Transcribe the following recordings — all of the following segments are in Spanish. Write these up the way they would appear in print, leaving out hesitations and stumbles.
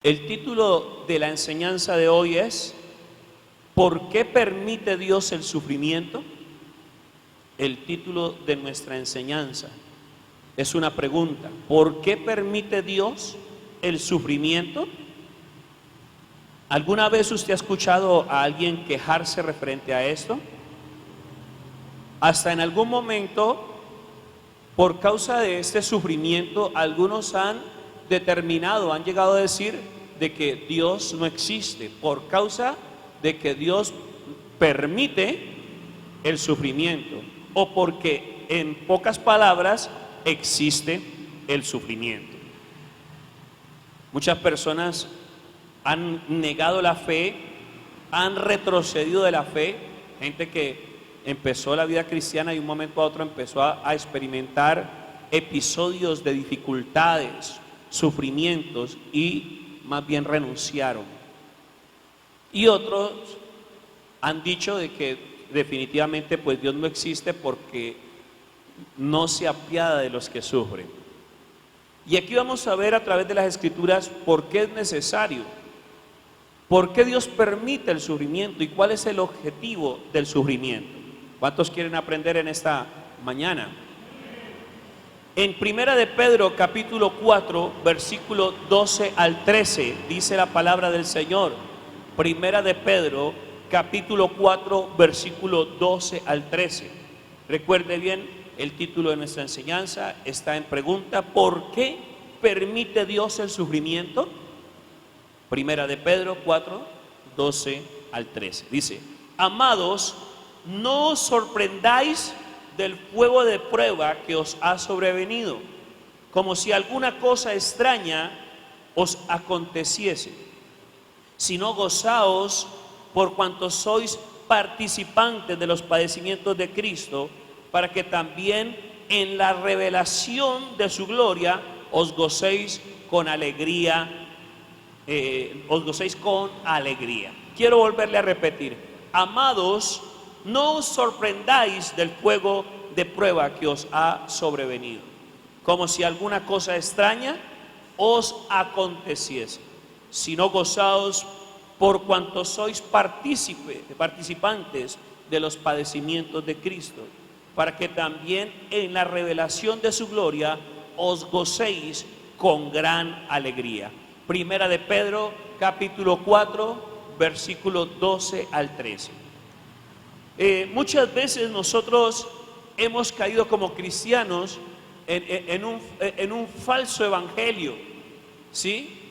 El título de la enseñanza de hoy es ¿por qué permite Dios el sufrimiento? El título de nuestra enseñanza es una pregunta. ¿Por qué permite Dios el sufrimiento? ¿Alguna vez usted ha escuchado a alguien quejarse referente a esto? Hasta en algún momento, por causa de este sufrimiento, algunos han llegado a decir de que Dios no existe, por causa de que Dios permite el sufrimiento, o porque, en pocas palabras, existe el sufrimiento. Muchas personas han negado la fe, han retrocedido de la fe, gente que empezó la vida cristiana y de un momento a otro empezó a experimentar episodios de dificultades, sufrimientos, y más bien renunciaron. Y otros han dicho de que definitivamente pues Dios no existe porque no se apiada de los que sufren. Y aquí vamos a ver a través de las escrituras por qué es necesario, por qué Dios permite el sufrimiento y cuál es el objetivo del sufrimiento. ¿Cuántos quieren aprender en esta mañana? En Primera de Pedro capítulo 4 versículo 12 al 13 dice la palabra del Señor. Primera de Pedro capítulo 4 versículo 12 al 13. Recuerde bien, el título de nuestra enseñanza está en pregunta: ¿por qué permite Dios el sufrimiento? Primera de Pedro 4, 12 al 13. Dice: amados, no os sorprendáis del fuego de prueba que os ha sobrevenido, como si alguna cosa extraña os aconteciese, sino gozaos por cuanto sois participantes de los padecimientos de Cristo, para que también en la revelación de su gloria os gocéis con alegría. Quiero volverle a repetir: amados, no os sorprendáis del fuego de prueba que os ha sobrevenido, como si alguna cosa extraña os aconteciese, sino gozaos por cuanto sois participantes de los padecimientos de Cristo, para que también en la revelación de su gloria os gocéis con gran alegría. Primera de Pedro capítulo 4 versículo 12 al 13. Muchas veces nosotros hemos caído como cristianos en un falso evangelio, ¿sí?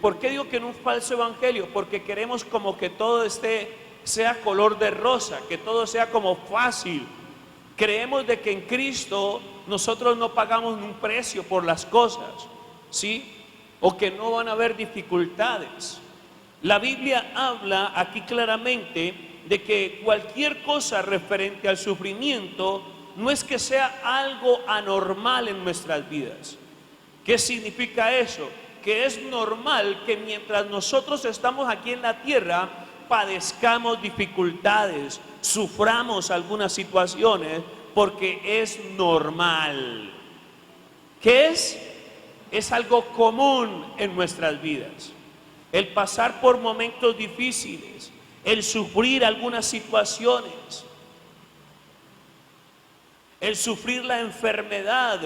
¿Por qué digo que en un falso evangelio? Porque queremos como que todo sea color de rosa, que todo sea como fácil. Creemos de que en Cristo nosotros no pagamos un precio por las cosas, ¿sí? O que no van a haber dificultades. La Biblia habla aquí claramente de que cualquier cosa referente al sufrimiento no es que sea algo anormal en nuestras vidas. ¿Qué significa eso? Que es normal que mientras nosotros estamos aquí en la tierra padezcamos dificultades, suframos algunas situaciones, porque es normal. ¿Qué es? Es algo común en nuestras vidas. El pasar por momentos difíciles, el sufrir algunas situaciones, el sufrir la enfermedad,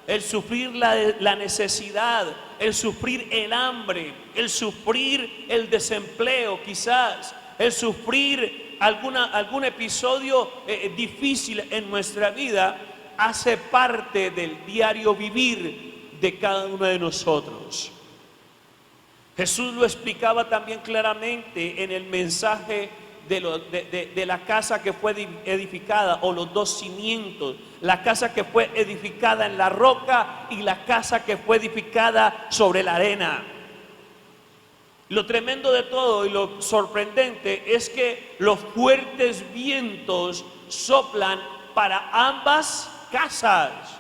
el sufrir la necesidad, el sufrir el hambre, el sufrir el desempleo quizás, el sufrir algún episodio difícil en nuestra vida, hace parte del diario vivir de cada uno de nosotros. Jesús lo explicaba también claramente en el mensaje de la casa que fue edificada, o los dos cimientos: la casa que fue edificada en la roca y la casa que fue edificada sobre la arena. Lo tremendo de todo y lo sorprendente es que los fuertes vientos soplan para ambas casas.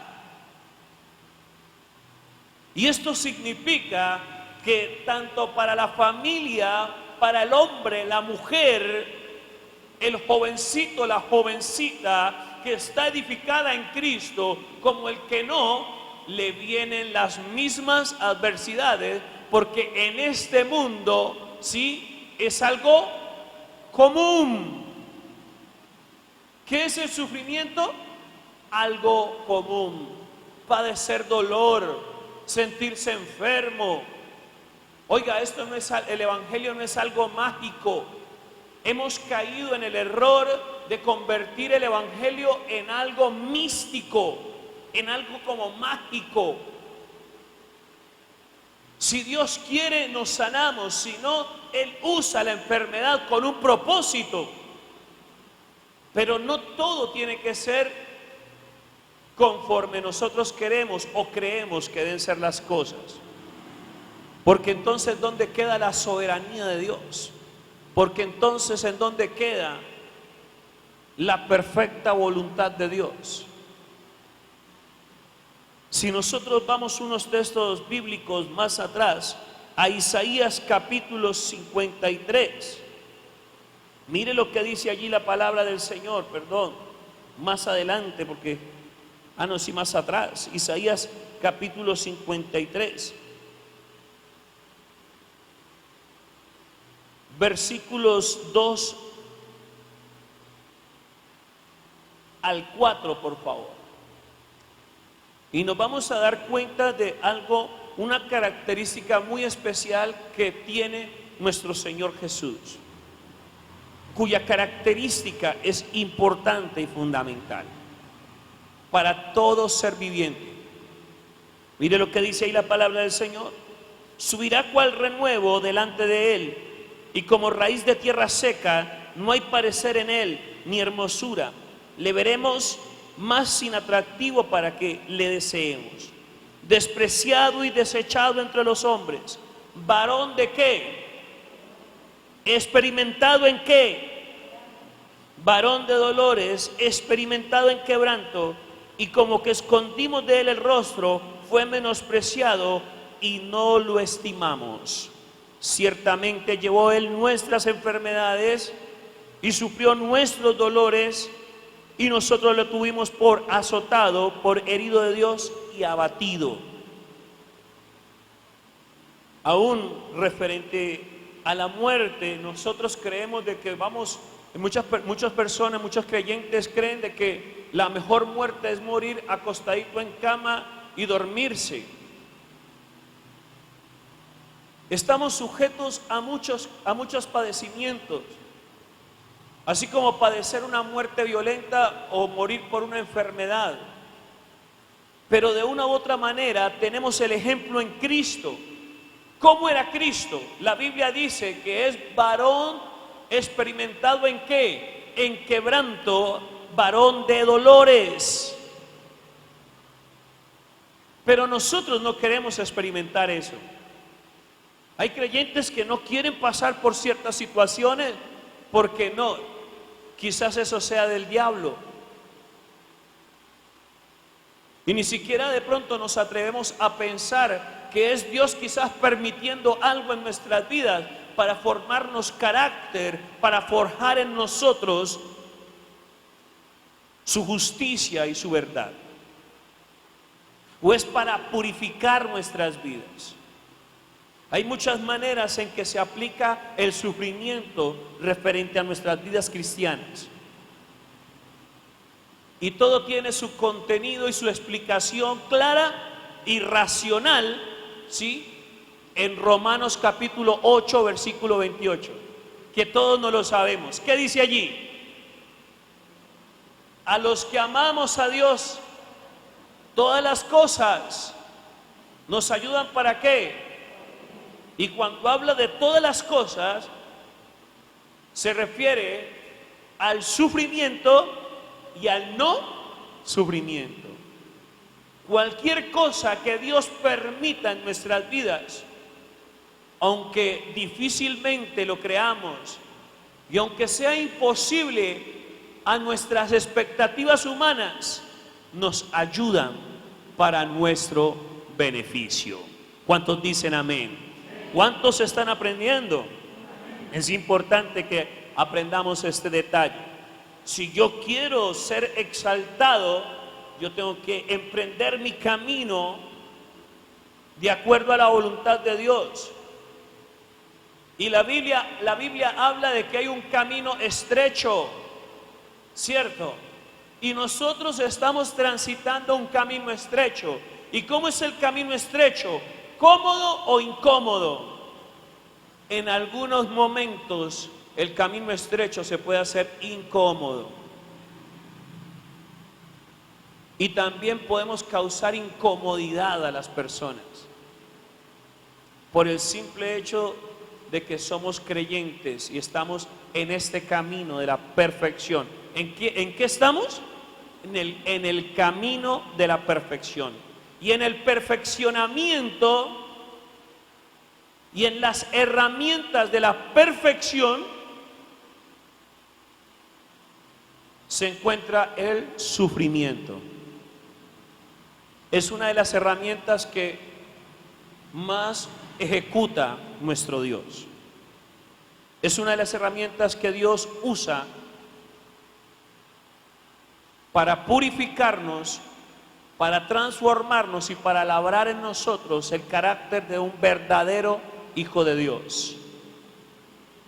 Y esto significa que tanto para la familia, para el hombre, la mujer, el jovencito, la jovencita que está edificada en Cristo, como el que no, le vienen las mismas adversidades, porque en este mundo, sí, es algo común. ¿Qué es el sufrimiento? Algo común. Padecer dolor, sentirse enfermo. Oiga, el evangelio no es algo mágico. Hemos caído en el error de convertir el evangelio en algo místico, en algo como mágico. Si Dios quiere, nos sanamos. Si no, Él usa la enfermedad con un propósito. Pero no todo tiene que ser conforme nosotros queremos o creemos que deben ser las cosas. Porque entonces, ¿dónde queda la soberanía de Dios? Porque entonces, ¿en dónde queda la perfecta voluntad de Dios? Si nosotros vamos unos textos bíblicos más atrás, a Isaías capítulo 53, mire lo que dice allí la palabra del Señor, más adelante, porque, más atrás, Isaías capítulo 53, versículos 2 al 4, por favor. Y nos vamos a dar cuenta de algo, una característica muy especial que tiene nuestro Señor Jesús, cuya característica es importante y fundamental para todo ser viviente. Mire lo que dice ahí la palabra del Señor. Subirá cual renuevo delante de él, y como raíz de tierra seca, no hay parecer en él, ni hermosura. Le veremos más sin atractivo para que le deseemos. Despreciado y desechado entre los hombres, varón de qué, experimentado en qué, varón de dolores, experimentado en quebranto, y como que escondimos de él el rostro, fue menospreciado y no lo estimamos. Ciertamente llevó él nuestras enfermedades y sufrió nuestros dolores, y nosotros lo tuvimos por azotado, por herido de Dios y abatido. Aún referente a la muerte, nosotros creemos de que muchas personas, muchos creyentes creen de que la mejor muerte es morir acostadito en cama y dormirse. Estamos sujetos a muchos padecimientos, así como padecer una muerte violenta o morir por una enfermedad. Pero de una u otra manera tenemos el ejemplo en Cristo. ¿Cómo era Cristo? La Biblia dice que es varón experimentado en qué, en quebranto, varón de dolores. Pero nosotros no queremos experimentar eso. Hay creyentes que no quieren pasar por ciertas situaciones porque no, quizás eso sea del diablo. Y ni siquiera de pronto nos atrevemos a pensar que es Dios quizás permitiendo algo en nuestras vidas para formarnos carácter, para forjar en nosotros su justicia y su verdad. O es para purificar nuestras vidas. Hay muchas maneras en que se aplica el sufrimiento referente a nuestras vidas cristianas. Y todo tiene su contenido y su explicación clara y racional, ¿sí? En Romanos capítulo 8, versículo 28, que todos no lo sabemos. ¿Qué dice allí? A los que amamos a Dios, todas las cosas nos ayudan ¿para qué? Y cuando habla de todas las cosas, se refiere al sufrimiento y al no sufrimiento. Cualquier cosa que Dios permita en nuestras vidas, aunque difícilmente lo creamos y aunque sea imposible a nuestras expectativas humanas, nos ayudan para nuestro beneficio. ¿Cuántos dicen amén? ¿Cuántos están aprendiendo? Es importante que aprendamos este detalle. Si yo quiero ser exaltado, yo tengo que emprender mi camino de acuerdo a la voluntad de Dios. Y la Biblia habla de que hay un camino estrecho, ¿cierto? Y nosotros estamos transitando un camino estrecho. ¿Y cómo es el camino estrecho? ¿Cómodo o incómodo? En algunos momentos el camino estrecho se puede hacer incómodo. Y también podemos causar incomodidad a las personas por el simple hecho de que somos creyentes y estamos en este camino de la perfección. ¿En qué estamos? En el camino de la perfección. Y en el perfeccionamiento y en las herramientas de la perfección se encuentra el sufrimiento. Es una de las herramientas que más ejecuta nuestro Dios. Es una de las herramientas que Dios usa para purificarnos, para transformarnos y para labrar en nosotros el carácter de un verdadero hijo de Dios.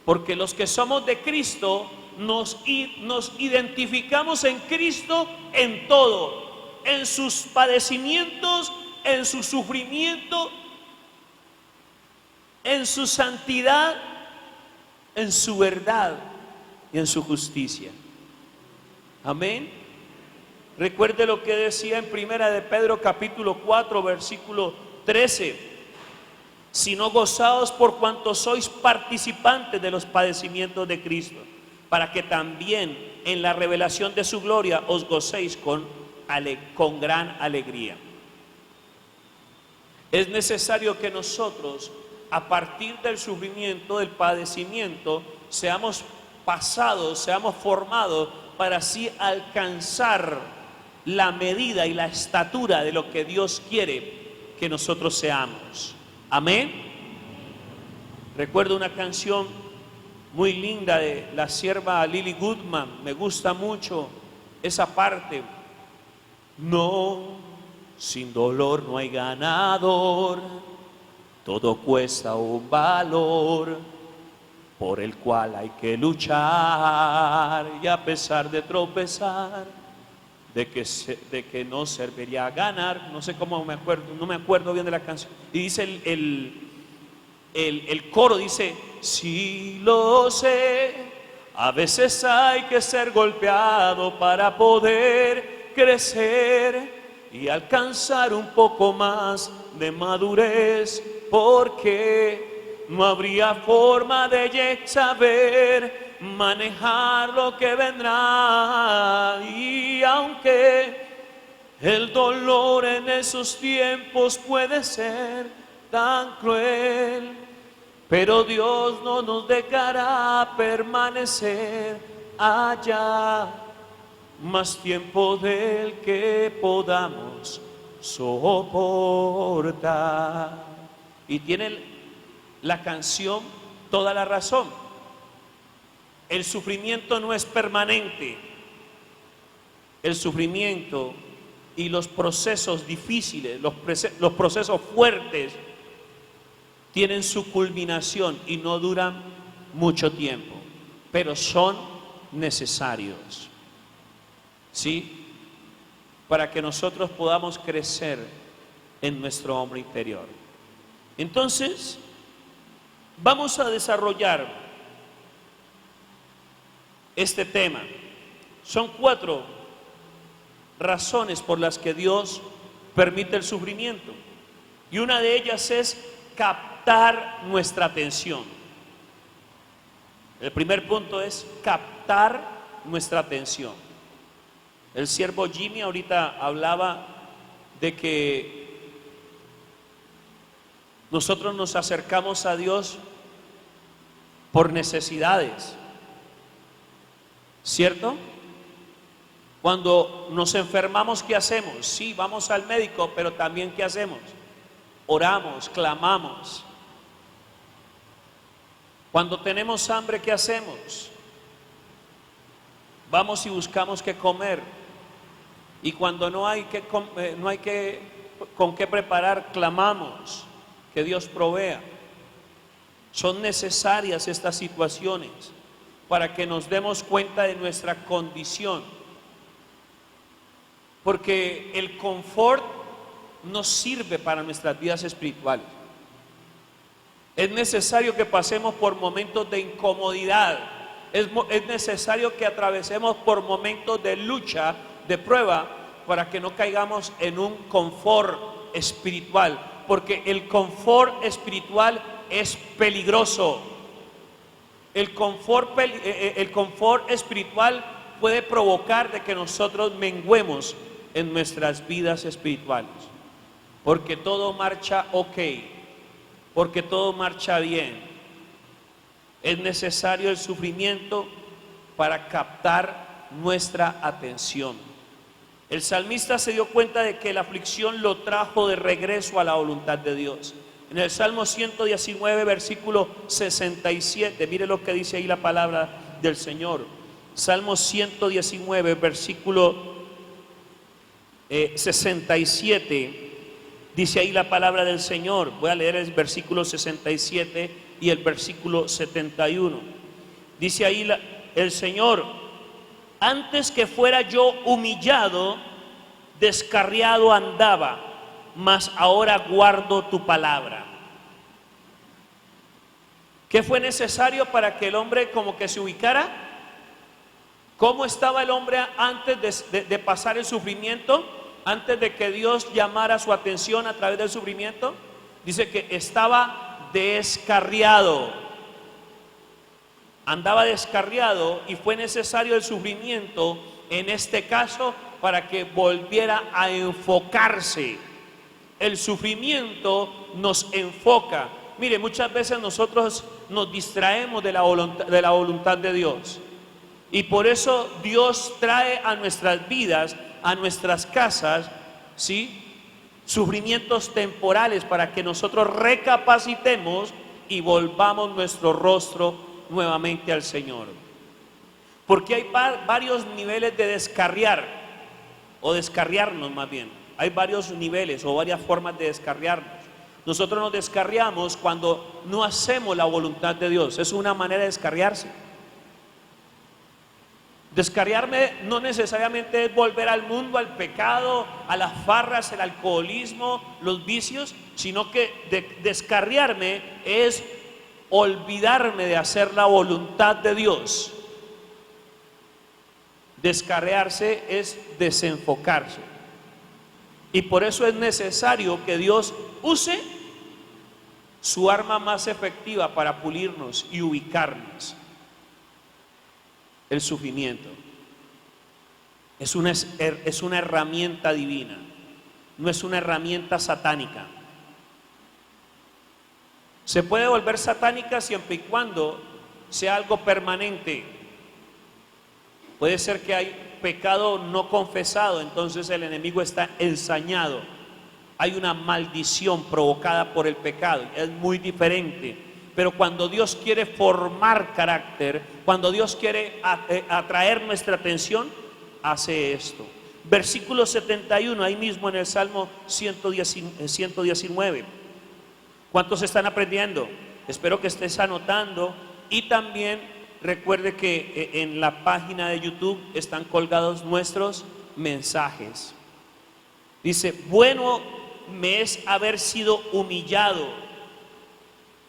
Porque los que somos de Cristo nos identificamos en Cristo en todo, en sus padecimientos, en su sufrimiento, en su santidad, en su verdad y en su justicia. Amén. Recuerde lo que decía en Primera de Pedro capítulo 4 versículo 13: sino gozaos por cuanto sois participantes de los padecimientos de Cristo, para que también en la revelación de su gloria os gocéis con gran alegría. Es necesario que nosotros, a partir del sufrimiento, del padecimiento, seamos pasados, seamos formados para así alcanzar la medida y la estatura de lo que Dios quiere que nosotros seamos. Amén. Recuerdo una canción muy linda de la sierva Lily Goodman, me gusta mucho esa parte. No, sin dolor no hay ganador, todo cuesta un valor por el cual hay que luchar, y a pesar de tropezar, de que no serviría ganar. No sé cómo me acuerdo, no me acuerdo bien de la canción. Y dice el coro, dice: sí lo sé, a veces hay que ser golpeado para poder crecer y alcanzar un poco más de madurez, porque no habría forma de saber manejar lo que vendrá. Y aunque el dolor en esos tiempos puede ser tan cruel, pero Dios no nos dejará permanecer allá más tiempo del que podamos soportar. Y tiene la canción toda la razón. El sufrimiento no es permanente. El sufrimiento y los procesos difíciles, los procesos fuertes, tienen su culminación y no duran mucho tiempo, pero son necesarios, ¿sí? Para que nosotros podamos crecer en nuestro hombre interior. Entonces, vamos a desarrollar este tema. Son 4 razones por las que Dios permite el sufrimiento, y una de ellas es captar nuestra atención. El primer punto es captar nuestra atención. El siervo Jimmy ahorita hablaba de que nosotros nos acercamos a Dios por necesidades, ¿cierto? Cuando nos enfermamos, ¿qué hacemos? Sí, vamos al médico, pero también ¿qué hacemos? Oramos, clamamos. Cuando tenemos hambre, ¿qué hacemos? Vamos y buscamos qué comer. Y cuando no hay que con qué preparar, clamamos que Dios provea. Son necesarias estas situaciones para que nos demos cuenta de nuestra condición, porque el confort no sirve para nuestras vidas espirituales. Es necesario que pasemos por momentos de incomodidad, es necesario que atravesemos por momentos de lucha, de prueba, para que no caigamos en un confort espiritual, porque el confort espiritual es peligroso. El confort espiritual puede provocar de que nosotros menguemos en nuestras vidas espirituales, porque todo marcha ok, porque todo marcha bien. Es necesario el sufrimiento para captar nuestra atención. El salmista se dio cuenta de que la aflicción lo trajo de regreso a la voluntad de Dios. En el Salmo 119, versículo 67, mire lo que dice ahí la palabra del Señor. Salmo 119, versículo 67, dice ahí la palabra del Señor. Voy a leer el versículo 67 y el versículo 71. Dice ahí el Señor: antes que fuera yo humillado, descarriado andaba, mas ahora guardo tu palabra. ¿Qué fue necesario para que el hombre como que se ubicara? ¿Cómo estaba el hombre antes de pasar el sufrimiento? Antes de que Dios llamara su atención a través del sufrimiento. Dice que estaba descarriado. Andaba descarriado, y fue necesario el sufrimiento en este caso para que volviera a enfocarse. El sufrimiento nos enfoca. Mire, muchas veces nosotros nos distraemos de la voluntad de Dios, y por eso Dios trae a nuestras vidas, a nuestras casas, ¿sí?, sufrimientos temporales para que nosotros recapacitemos y volvamos nuestro rostro nuevamente al Señor. Porque hay varios niveles de descarriar, o descarriarnos más bien. Hay varios niveles o varias formas de descarriarnos. Nosotros nos descarriamos cuando no hacemos la voluntad de Dios. Es una manera de descarriarse. Descarriarme no necesariamente es volver al mundo, al pecado, a las farras, el alcoholismo, los vicios, sino que descarriarme es olvidarme de hacer la voluntad de Dios. Descarriarse es desenfocarse. Y por eso es necesario que Dios use su arma más efectiva para pulirnos y ubicarnos: el sufrimiento. Es una herramienta divina, no es una herramienta satánica. Se puede volver satánica siempre y cuando sea algo permanente. Puede ser que hay pecado no confesado, entonces el enemigo está ensañado. Hay una maldición provocada por el pecado, es muy diferente. Pero cuando Dios quiere formar carácter, cuando Dios quiere atraer nuestra atención, hace esto. Versículo 71, ahí mismo en el Salmo 119. ¿Cuántos están aprendiendo? Espero que estés anotando, y también recuerde que en la página de YouTube están colgados nuestros mensajes. Dice: bueno me es haber sido humillado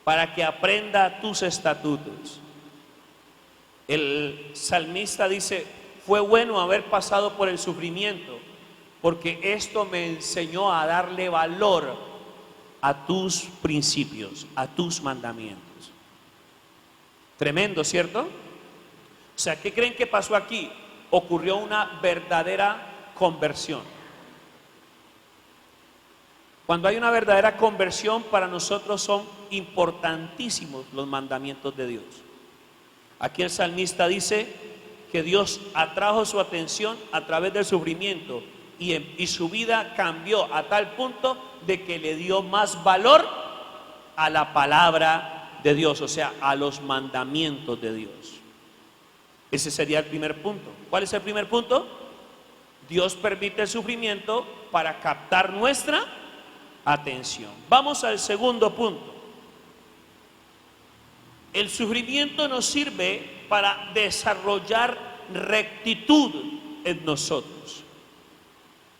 para que aprenda tus estatutos. El salmista dice: fue bueno haber pasado por el sufrimiento, porque esto me enseñó a darle valor a tus principios, a tus mandamientos. Tremendo, ¿cierto? O sea, ¿qué creen que pasó aquí? Ocurrió una verdadera conversión. Cuando hay una verdadera conversión, para nosotros son importantísimos los mandamientos de Dios. Aquí el salmista dice que Dios atrajo su atención a través del sufrimiento, y su vida cambió a tal punto de que le dio más valor a la palabra de Dios, o sea, a los mandamientos de Dios. Ese sería el primer punto. ¿Cuál es el primer punto? Dios permite el sufrimiento para captar nuestra atención. Vamos al segundo punto. El sufrimiento nos sirve para desarrollar rectitud en nosotros.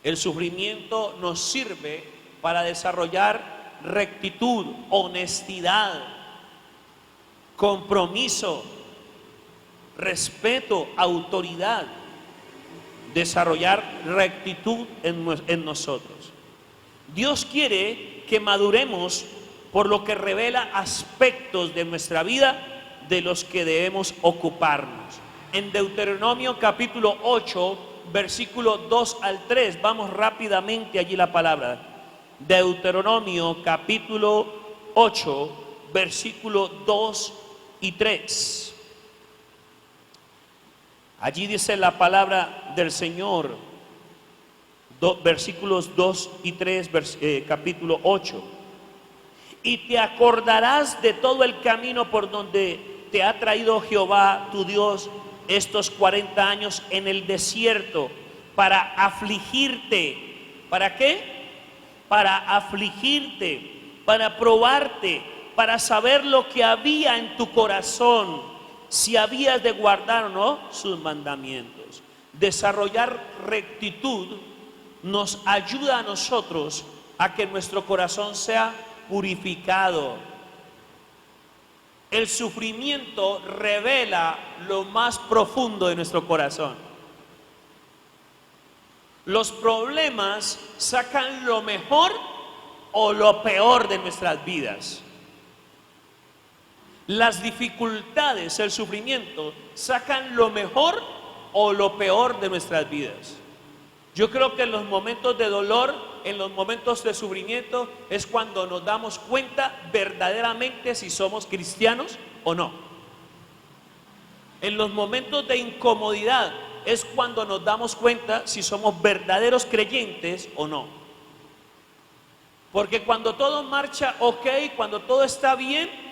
El sufrimiento nos sirve para desarrollar rectitud, honestidad, compromiso, respeto, autoridad. Desarrollar rectitud en nosotros. Dios quiere que maduremos, por lo que revela aspectos de nuestra vida de los que debemos ocuparnos. En Deuteronomio capítulo 8, versículo 2 al 3, vamos rápidamente allí la palabra. Deuteronomio capítulo 8, versículo 2 y 3. Allí dice la palabra del Señor, versículos 2 y 3, capítulo 8. Y te acordarás de todo el camino por donde te ha traído Jehová tu Dios estos 40 años en el desierto, para afligirte. ¿Para qué? Para afligirte, para probarte, para saber lo que había en tu corazón, si habías de guardar o no sus mandamientos. Desarrollar rectitud nos ayuda a nosotros a que nuestro corazón sea purificado. El sufrimiento revela lo más profundo de nuestro corazón. Los problemas sacan lo mejor o lo peor de nuestras vidas. Las dificultades, el sufrimiento, sacan lo mejor o lo peor de nuestras vidas. Yo creo que en los momentos de dolor, en los momentos de sufrimiento, es cuando nos damos cuenta verdaderamente si somos cristianos o no. En los momentos de incomodidad es cuando nos damos cuenta si somos verdaderos creyentes o no. Porque cuando todo marcha ok, cuando todo está bien,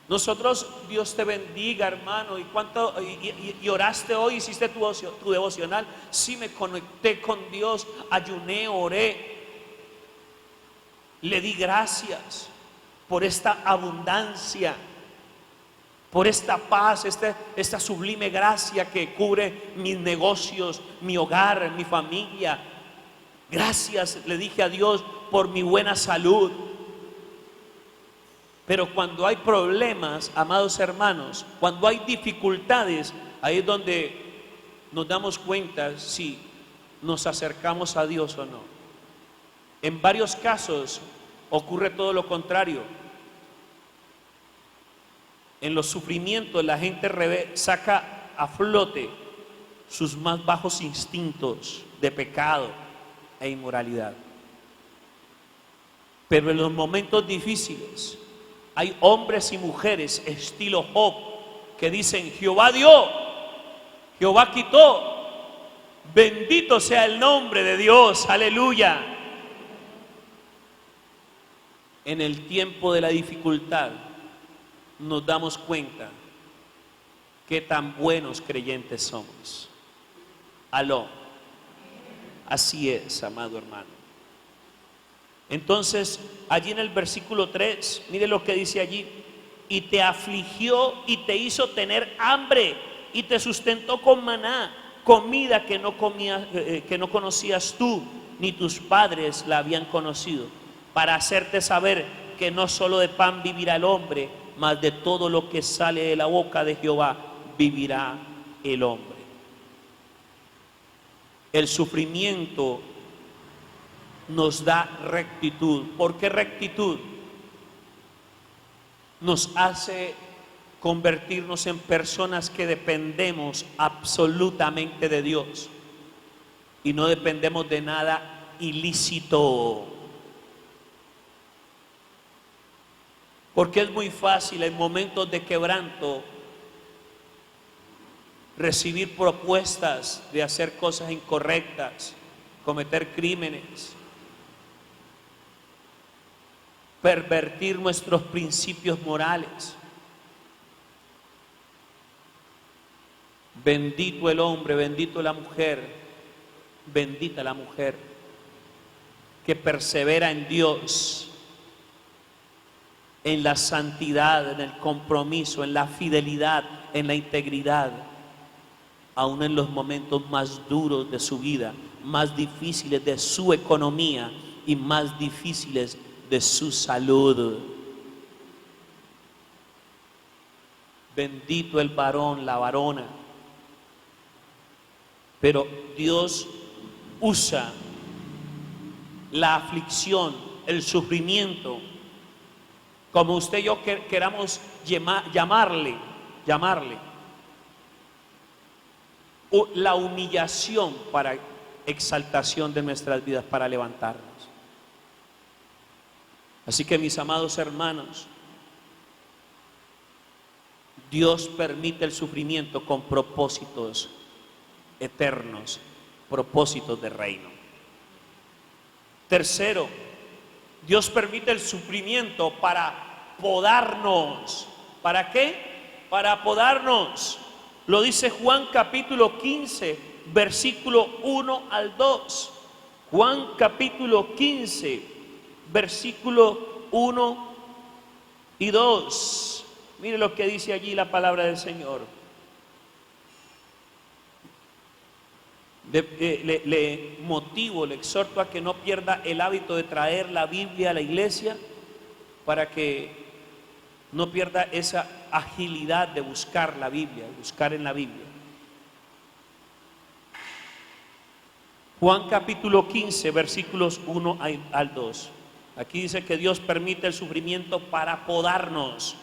nosotros, Dios te bendiga, hermano. ¿Y oraste hoy? ¿Hiciste tu devocional? Sí, me conecté con Dios, ayuné, oré. Le di gracias por esta abundancia, por esta paz, esta sublime gracia que cubre mis negocios, mi hogar, mi familia. Gracias, le dije a Dios, por mi buena salud. Pero cuando hay problemas, amados hermanos, cuando hay dificultades, ahí es donde nos damos cuenta si nos acercamos a Dios o no. En varios casos ocurre todo lo contrario. En los sufrimientos la gente saca a flote sus más bajos instintos de pecado e inmoralidad. Pero en los momentos difíciles hay hombres y mujeres estilo Job que dicen: Jehová dio, Jehová quitó, bendito sea el nombre de Dios, aleluya. En el tiempo de la dificultad nos damos cuenta qué tan buenos creyentes somos. Aló. Así es, amado hermano. Entonces, allí en el versículo 3, mire lo que dice allí: y te afligió y te hizo tener hambre y te sustentó con maná, comida que no conocías tú, ni tus padres la habían conocido, para hacerte saber que no solo de pan vivirá el hombre, mas de todo lo que sale de la boca de Jehová vivirá el hombre. El sufrimiento nos da rectitud. ¿Por qué rectitud? Nos hace convertirnos en personas que dependemos absolutamente de Dios y no dependemos de nada ilícito. Porque es muy fácil en momentos de quebranto recibir propuestas de hacer cosas incorrectas, cometer crímenes, pervertir nuestros principios morales. Bendito el hombre, bendito la mujer Bendita la mujer que persevera en Dios, en la santidad, en el compromiso, en la fidelidad, en la integridad, aún en los momentos más duros de su vida, más difíciles de su economía y más difíciles de su salud. Bendito el varón, la varona. Pero Dios usa la aflicción, el sufrimiento, como usted y yo queramos llamarle, la humillación para exaltación de nuestras vidas, para levantarnos. Así que, mis amados hermanos, Dios permite el sufrimiento con propósitos eternos, propósitos de reino. Tercero, Dios permite el sufrimiento para podarnos. ¿Para qué? Para podarnos. Lo dice Juan capítulo 15, versículo 1 al 2. Juan capítulo 15, versículo 1 y 2. Mire lo que dice allí la palabra del Señor. Le motivo, le exhorto a que no pierda el hábito de traer la Biblia a la iglesia, para que no pierda esa agilidad de buscar la Biblia, buscar en la Biblia. Juan capítulo 15, versículos 1 al 2. Aquí dice que Dios permite el sufrimiento para podarnos.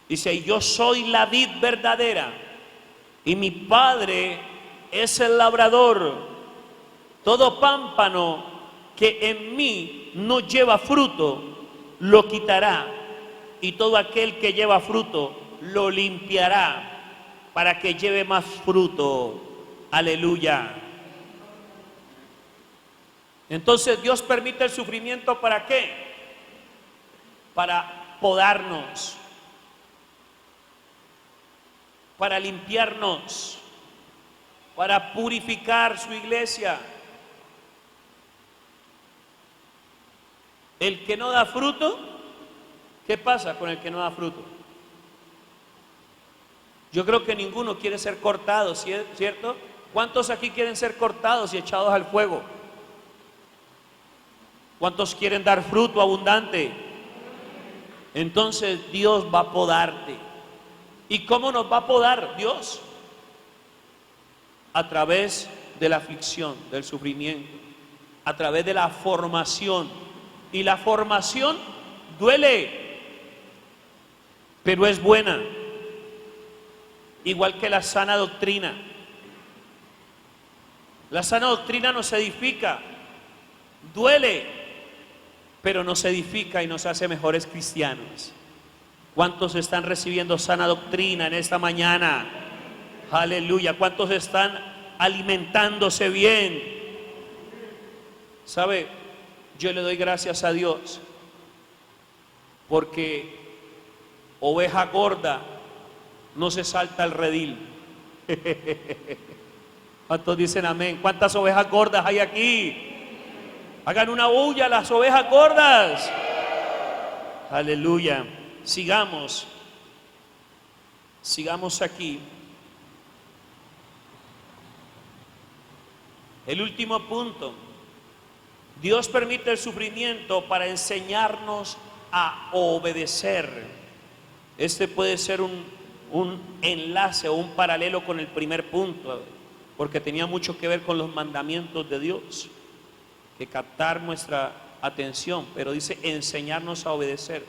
Dice: yo soy la vid verdadera y mi Padre es el labrador. Todo pámpano que en mí no lleva fruto, lo quitará, y todo aquel que lleva fruto, lo limpiará, para que lleve más fruto. Aleluya. Entonces Dios permite el sufrimiento, ¿para qué? Para podarnos, para limpiarnos, para purificar su iglesia. El que no da fruto, ¿qué pasa con el que no da fruto? Yo creo que ninguno quiere ser cortado, ¿cierto? ¿Cuántos aquí quieren ser cortados y echados al fuego? ¿Cuántos quieren dar fruto abundante? Entonces Dios va a podarte. ¿Y cómo nos va a podar Dios? A través de la aflicción, del sufrimiento, a través de la formación. Y la formación duele, pero es buena, igual que la sana doctrina. La sana doctrina nos edifica, duele, pero nos edifica y nos hace mejores cristianos. ¿Cuántos están recibiendo sana doctrina en esta mañana? Aleluya. ¿Cuántos están alimentándose bien? ¿Sabe? Yo le doy gracias a Dios porque oveja gorda no se salta al redil. ¿Cuántos dicen amén? ¿Cuántas ovejas gordas hay aquí? Hagan una bulla las ovejas gordas. Aleluya. Sigamos aquí. El último punto: Dios permite el sufrimiento para enseñarnos a obedecer. Este puede ser un enlace o un paralelo con el primer punto, porque tenía mucho que ver con los mandamientos de Dios, que captar nuestra atención, pero dice enseñarnos a obedecer.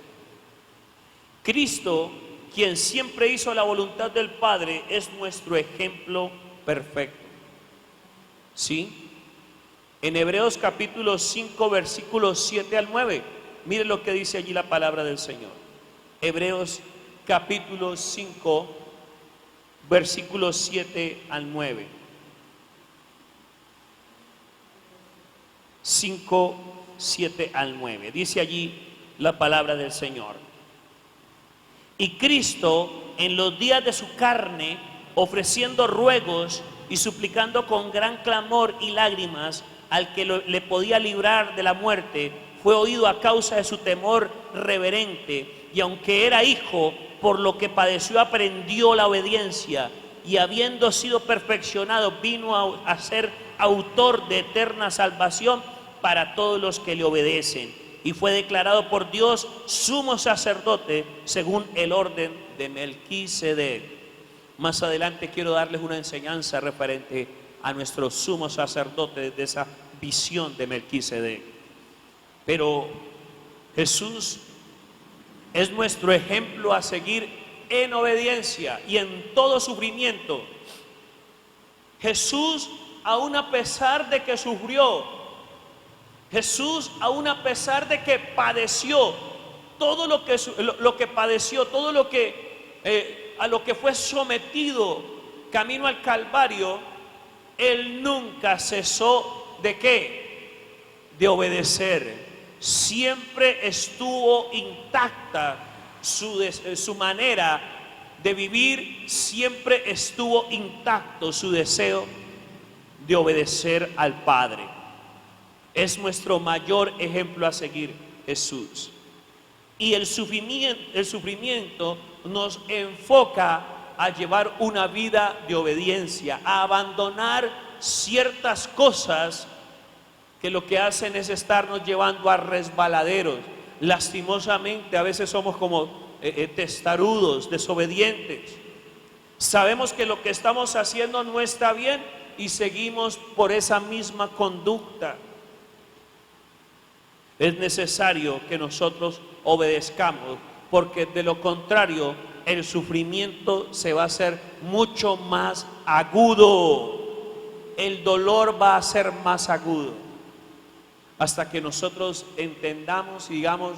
Cristo, quien siempre hizo la voluntad del Padre, es nuestro ejemplo perfecto. ¿Sí? En Hebreos capítulo 5, versículos 7 al 9, mire lo que dice allí la palabra del Señor. Hebreos capítulo 5, versículos 7 al 9. 5, 7 al 9. Dice allí la palabra del Señor. Y Cristo, en los días de su carne, ofreciendo ruegos y suplicando con gran clamor y lágrimas al que le podía librar de la muerte, fue oído a causa de su temor reverente, y aunque era hijo, por lo que padeció aprendió la obediencia, y habiendo sido perfeccionado vino a ser autor de eterna salvación para todos los que le obedecen, y fue declarado por Dios sumo sacerdote según el orden de Melquisedec. Más adelante quiero darles una enseñanza referente a nuestro sumo sacerdote de esa visión de Melquisedec. Pero Jesús es nuestro ejemplo a seguir en obediencia y en todo sufrimiento. Jesús, aún a pesar de que sufrió, Jesús, aún a pesar de que padeció todo lo que padeció, todo lo que a lo que fue sometido camino al Calvario, Él nunca cesó ¿de qué? De obedecer. Siempre estuvo intacta su manera de vivir, siempre estuvo intacto su deseo de obedecer al Padre. Es nuestro mayor ejemplo a seguir, Jesús. Y el sufrimiento nos enfoca a llevar una vida de obediencia, a abandonar ciertas cosas que lo que hacen es estarnos llevando a resbaladeros. Lastimosamente a veces somos como testarudos, desobedientes. Sabemos que lo que estamos haciendo no está bien y seguimos por esa misma conducta. Es necesario que nosotros obedezcamos, porque de lo contrario el sufrimiento se va a hacer mucho más agudo. El dolor va a ser más agudo, hasta que nosotros entendamos y digamos: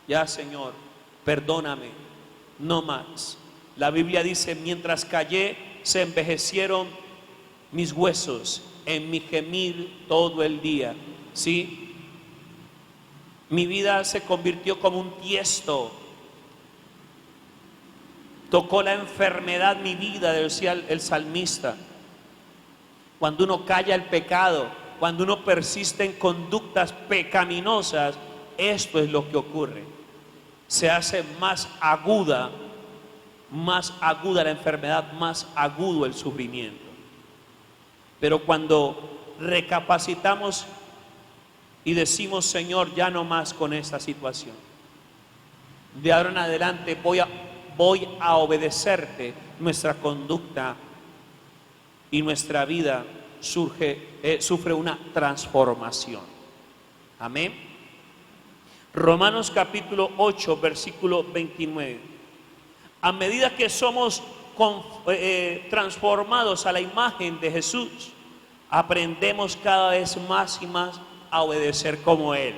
ya, Señor, perdóname, no más. La Biblia dice: mientras callé, se envejecieron mis huesos en mi gemir todo el día. ¿Sí? Mi vida se convirtió como un tiesto. Tocó la enfermedad mi vida, decía el salmista. Cuando uno calla el pecado, cuando uno persiste en conductas pecaminosas, esto es lo que ocurre. Se hace más aguda la enfermedad, más agudo el sufrimiento. Pero cuando recapacitamos y decimos: Señor, ya no más con esta situación, de ahora en adelante voy a obedecerte, nuestra conducta y nuestra vida sufre una transformación. Amén. Romanos capítulo 8, versículo 29. A medida que somos transformados a la imagen de Jesús, aprendemos cada vez más y más a obedecer como Él.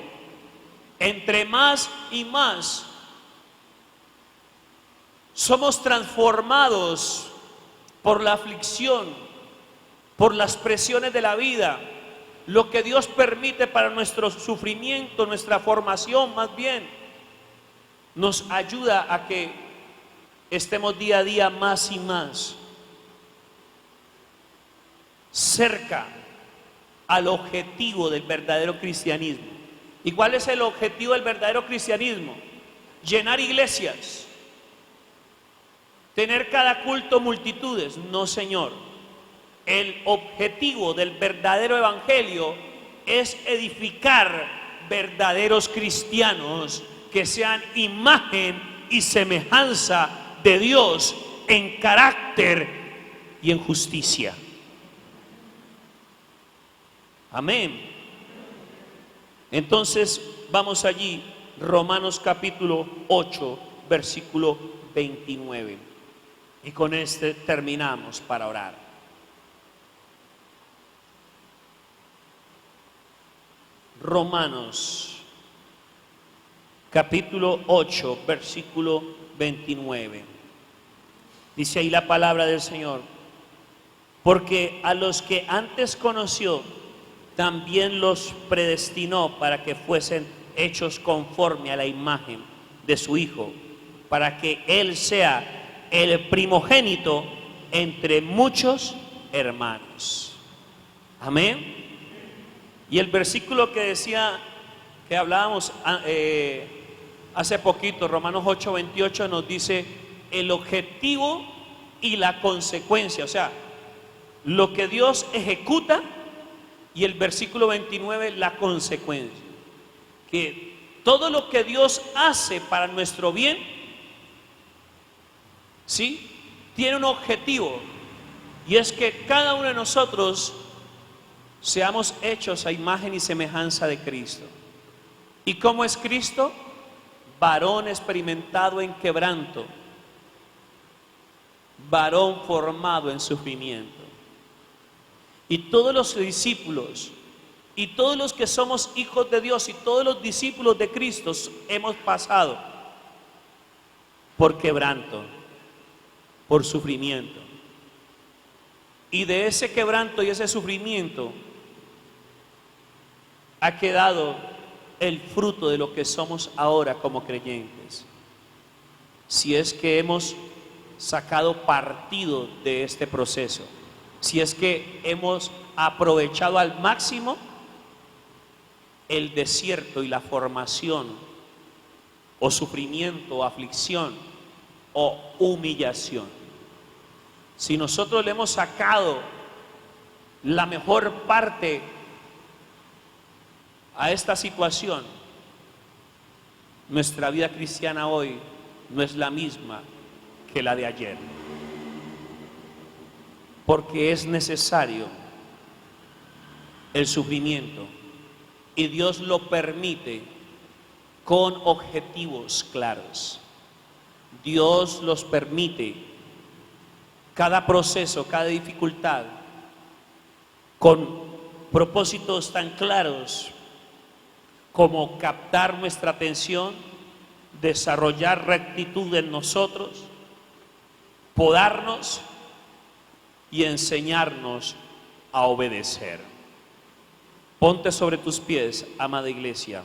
Entre más y más somos transformados por la aflicción, por las presiones de la vida, lo que Dios permite para nuestro sufrimiento, nuestra formación más bien, nos ayuda a que estemos día a día más y más cerca al objetivo del verdadero cristianismo. ¿Y cuál es el objetivo del verdadero cristianismo? Llenar iglesias, tener cada culto multitudes. No, Señor. El objetivo del verdadero evangelio es edificar verdaderos cristianos que sean imagen y semejanza de Dios en carácter y en justicia. Amén. Entonces vamos allí, Romanos capítulo 8, versículo 29. Y con este terminamos para orar. Romanos capítulo 8, versículo 29. Dice ahí la palabra del Señor: porque a los que antes conoció, también los predestinó para que fuesen hechos conforme a la imagen de su Hijo, para que Él sea el primogénito entre muchos hermanos. Amén. Y el versículo que decía, que hablábamos hace poquito, Romanos 8:28, nos dice el objetivo y la consecuencia, o sea, lo que Dios ejecuta, y el versículo 29, la consecuencia. Que todo lo que Dios hace para nuestro bien, ¿sí?, tiene un objetivo, y es que cada uno de nosotros seamos hechos a imagen y semejanza de Cristo. ¿Y cómo es Cristo? Varón experimentado en quebranto, varón formado en sufrimiento. Y todos los discípulos, y todos los que somos hijos de Dios, y todos los discípulos de Cristo hemos pasado por quebranto, por sufrimiento. Y de ese quebranto y ese sufrimiento ha quedado el fruto de lo que somos ahora como creyentes. Si es que hemos sacado partido de este proceso, si es que hemos aprovechado al máximo el desierto y la formación, o sufrimiento, o aflicción, o humillación. Si nosotros le hemos sacado la mejor parte a esta situación, nuestra vida cristiana hoy no es la misma que la de ayer, porque es necesario el sufrimiento, y Dios lo permite con objetivos claros. Dios los permite, cada proceso, cada dificultad, con propósitos tan claros como captar nuestra atención, desarrollar rectitud en nosotros, podarnos y enseñarnos a obedecer. Ponte sobre tus pies, amada iglesia.